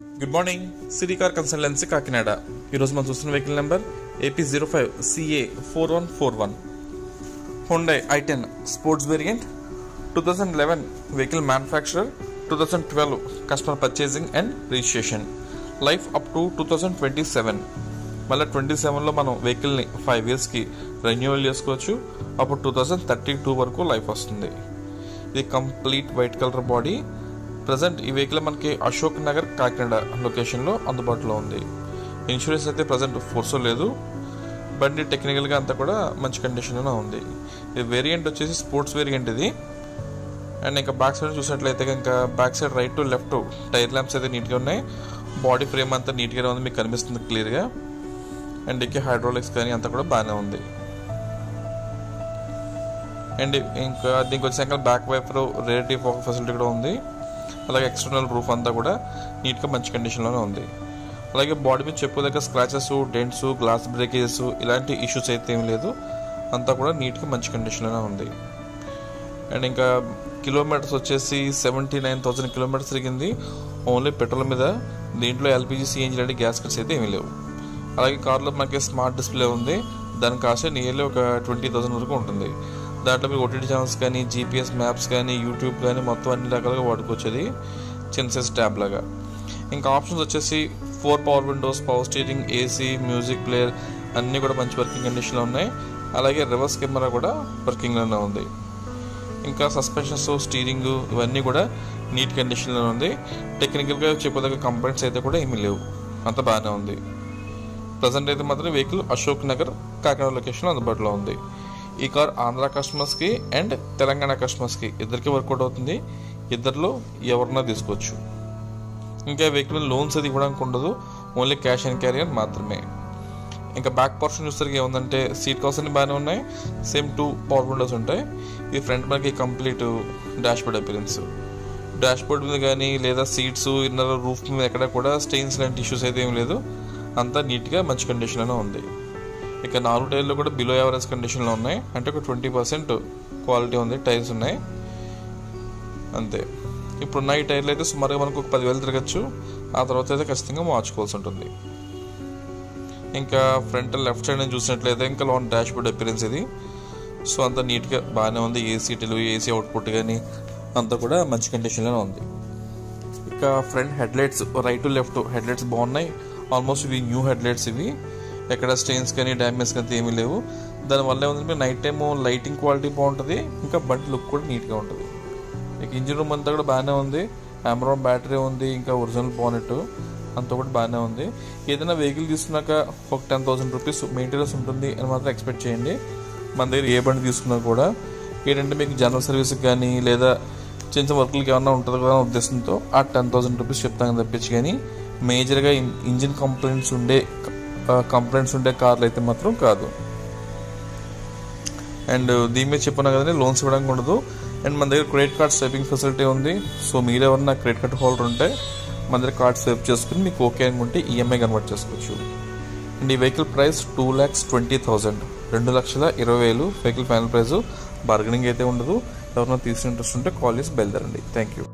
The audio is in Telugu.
Good morning, city car consultancy Kakinada. ఈరోజు మనం చూస్తున్న vehicle number AP05CA4141 Hyundai i10 sports variant, 2011 vehicle manufacturer, 2012 customer purchasing and registration, life up to 2027. మళ్ళీ 27లో మనం వెహికల్ని 5 ఇయర్స్కి రెన్యూవల్ చేసుకోవచ్చు. అప్పుడు 2032 వరకు లైఫ్ వస్తుంది. ఇది complete white colour body. Present ఈ వెహికల్ మనకి అశోక్ నగర్ కాకినాడ లొకేషన్లో అందుబాటులో ఉంది. ఇన్సూరెన్స్ అయితే ప్రజెంట్ ఫోర్సో లేదు. బండి టెక్నికల్గా అంతా కూడా మంచి కండిషన్లో ఉంది. ఈ వేరియంట్ వచ్చేసి స్పోర్ట్స్ వేరియంట్ ఇది. అండ్ ఇంకా బ్యాక్ సైడ్ చూసినట్లయితే ఇంకా back side right to left tail lamps అయితే నీట్గా ఉన్నాయి. బాడీ ఫ్రేమ్ అంతా నీట్గానే ఉంది, మీకు కనిపిస్తుంది క్లియర్గా. అండ్ ఇంకా హైడ్రాలిక్స్ కానీ అంతా కూడా బాగానే ఉంది. అండ్ ఇంకా దీనికి వచ్చాక back wiper radiative focus facility కూడా ఉంది. అలాగే ఎక్స్టర్నల్ రూఫ్ అంతా కూడా నీట్గా మంచి కండిషన్లోనే ఉంది. అలాగే బాడీ మీద చెప్పు దగ్గర స్క్రాచెస్, డెంట్స్, గ్లాస్ బ్రేకేజెస్ ఇలాంటి ఇష్యూస్ అయితే ఏం లేదు. అంతా కూడా నీట్గా మంచి కండిషన్లోనే ఉంది. అండ్ ఇంకా కిలోమీటర్స్ వచ్చేసి 79,000 కిలోమీటర్స్ తిరిగింది ఓన్లీ పెట్రోల్ మీద. దీంట్లో ఎల్పిజి, సిఎన్జి లాంటి గ్యాస్ కట్స్ అయితే ఏమీ లేవు. అలాగే కార్లో మనకి స్మార్ట్ డిస్ప్లే ఉంది. దాని కాస్ట్ నియర్లీ ఒక 20,000 వరకు ఉంటుంది. దాంట్లో మీరు ఓటీటీ ఛానల్స్ కానీ, జీపీఎస్ మ్యాప్స్ కానీ, యూట్యూబ్ కానీ మొత్తం అన్ని రకాలుగా వాడుకోవచ్చేది, చిన్న సైజ్ ట్యాబ్ లాగా. ఇంకా ఆప్షన్స్ వచ్చేసి 4 power Windows, power steering, AC, music player అన్నీ కూడా మంచి వర్కింగ్ కండిషన్లో ఉన్నాయి. అలాగే రివర్స్ కెమెరా కూడా వర్కింగ్లోనే ఉంది. ఇంకా సస్పెన్షన్స్, స్టీరింగ్ ఇవన్నీ కూడా నీట్ కండిషన్లో ఉంది. టెక్నికల్గా చెప్పదగ్గ కంప్లైంట్స్ అయితే కూడా ఏమీ లేవు, అంత బాగానే ఉంది. ప్రజెంట్ అయితే మాత్రం వెహికల్ అశోక్ నగర్ కాకినాడ లొకేషన్లో అందుబాటులో ఉంది. ఈ కార్ ఆంధ్ర కస్టమర్స్కి అండ్ తెలంగాణ కస్టమర్స్కి ఇద్దరికి వర్కౌట్ అవుతుంది. ఇద్దరిలో ఎవరన్నా తీసుకోవచ్చు. ఇంకా వెహికల్ లోన్స్ అది ఇవ్వడానికి ఉండదు, ఓన్లీ క్యాష్ అండ్ క్యారియర్ మాత్రమే. ఇంకా బ్యాక్ పోర్షన్ చూసరికి ఏముందంటే సీట్ కవర్స్ అన్ని బాగానే ఉన్నాయి. సేమ్ 2 పవర్ విండోస్ ఉంటాయి. ఈ ఫ్రంట్ మనకి complete dash board appearance. Dash board మీద కానీ లేదా సీట్స్, ఇన్నర్ రూఫ్ మీద ఎక్కడ కూడా స్టెయిన్స్ లాంటి ఇష్యూస్ అయితే ఏం లేదు. అంతా నీట్గా మంచి కండిషన్లోనే ఉంది. ఇక 4 టైర్లు కూడా బిలో యావరేజ్ కండిషన్లో ఉన్నాయి. అంటే ఒక 20% క్వాలిటీ ఉంది, టైర్స్ ఉన్నాయి అంతే. ఇప్పుడున్న ఈ టైర్లు అయితే సుమారుగా మనకు ఒక 10,000 తిరగచ్చు. ఆ తర్వాత అయితే ఖచ్చితంగా మార్చుకోవాల్సి ఉంటుంది. ఇంకా ఫ్రంట్ లెఫ్ట్ సైడ్ నుంచి చూసినట్లయితే ఇంకా లాంగ్ డాష్ బోర్డ్ అపిరెన్స్ ఇది. సో అంతా నీట్గా బాగానే ఉంది. ఏసీటీలు, ఏసీ అవుట్పుట్ కానీ అంతా కూడా మంచి కండిషన్లోనే ఉంది. ఇక front headlights right to left headlights బాగున్నాయి. ఆల్మోస్ట్ ఇవి న్యూ హెడ్లైట్స్ ఇవి. ఎక్కడ స్టెయిన్స్ కానీ డ్యామేజ్ కానీ ఏమీ లేవు. దానివల్ల ఏముందంటే నైట్ టైము లైటింగ్ క్వాలిటీ బాగుంటుంది. ఇంకా బండి లుక్ కూడా నీట్గా ఉంటుంది. ఇక ఇంజిన్ రూమ్ అంతా కూడా బాగానే ఉంది. ఆమ్రాన్ బ్యాటరీ ఉంది. ఇంకా ఒరిజినల్ బానెట్ అంతా కూడా బాగానే ఉంది. ఏదైనా వెహికల్ తీసుకున్నాక ఒక 10,000 రూపీస్ మెయింటెనెన్స్ ఉంటుంది అని మాత్రం ఎక్స్పెక్ట్ చేయండి. మన దగ్గర ఏ బండి తీసుకున్నా కూడా ఏంటంటే మీకు జనరల్ సర్వీస్కి కానీ లేదా చిన్న చిన్న వర్క్లకి ఏమన్నా ఉంటుంది కదా ఉద్దేశంతో ఆ 10,000 రూపీస్ చెప్తాను తప్పించి, కానీ మేజర్గా ఇంజిన్ కంప్లైంట్స్ ఉండే కార్లు అయితే మాత్రం కాదు. అండ్ దీని మీద చెప్పినా కదండి లోన్స్ ఇవ్వడానికి ఉండదు. అండ్ మన దగ్గర క్రెడిట్ కార్డ్ స్వైపింగ్ ఫెసిలిటీ ఉంది. సో మీరు ఎవరన్నా క్రెడిట్ కార్డ్ హోల్డర్ ఉంటే మన దగ్గర కార్డ్ స్వైప్ చేసుకుని మీకు ఓకే అనుకుంటే ఈఎంఐ కన్వర్ట్ చేసుకోవచ్చు. అండ్ ఈ vehicle price 2,20,000, 2,20,000 vehicle final price. Bargaining అయితే ఉండదు. ఎవరైనా తీసుకునే ఇంట్రెస్ట్ ఉంటే కాల్ చేసి బయలుదేరండి. Thank you.